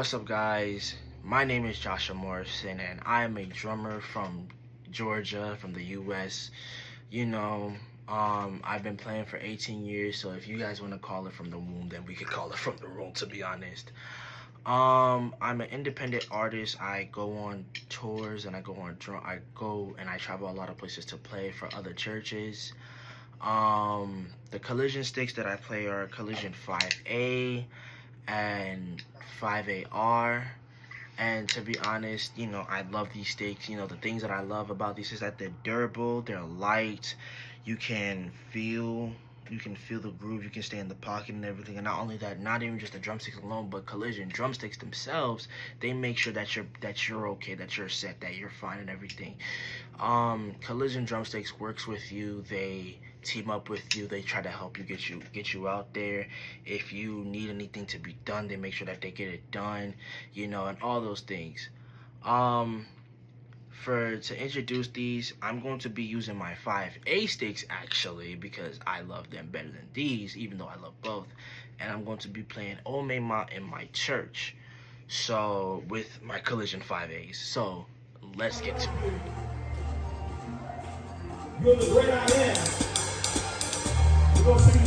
What's up, guys? My name is Joshua Morrison, and I am a drummer from Georgia, from the U.S. You know, I've been playing for 18 years, so if you guys want to call it from the womb, then we could call it from the womb, to be honest. I'm an independent artist. I go on tours and I travel a lot of places to play for other churches. The collision sticks that I play are Collision 5A and 5AR. And to be honest, I love these sticks. The things that I love about these is that they're durable, they're light, you can feel the groove, you can stay in the pocket and everything. And not only that, not even just the drumsticks alone, but Collision drumsticks themselves, they make sure that you're okay, that you're set, that you're fine and everything. Collision drumsticks works with you. They team up with you. They try to help you, get you out there. If you need anything to be done, they make sure that they get it done, and all those things. To introduce these, I'm going to be using my 5A sticks, actually, because I love them better than these, even though I love both. And I'm going to be playing Omema in my church, so with my Collision 5As. So let's get to it. You're the great I am. We're going to sing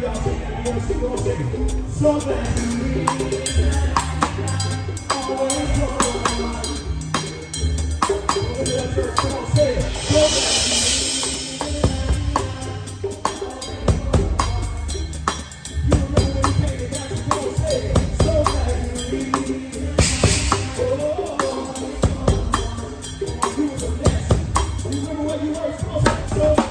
y'all sing that. You wanna sing? Go sing it. So glad you leave. Always for the one. Over to that church. Come on, say it. So glad you remember when you came to God. Come on, say it. So glad you leave. Oh, you was a mess. You remember where you were? Come on, say it.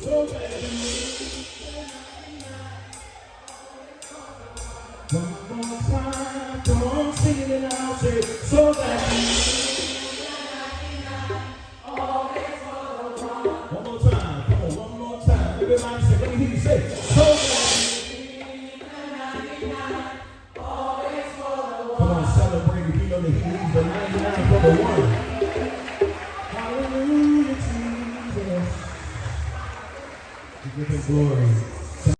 So glad you leave. One more time, come on, sing it and I'll say so that one more time, come on, one more time. Everybody say, let me hear you say so that. Come on, celebrate if you know that he leaves the 99 for the one. Hallelujah, Jesus. We give him glory.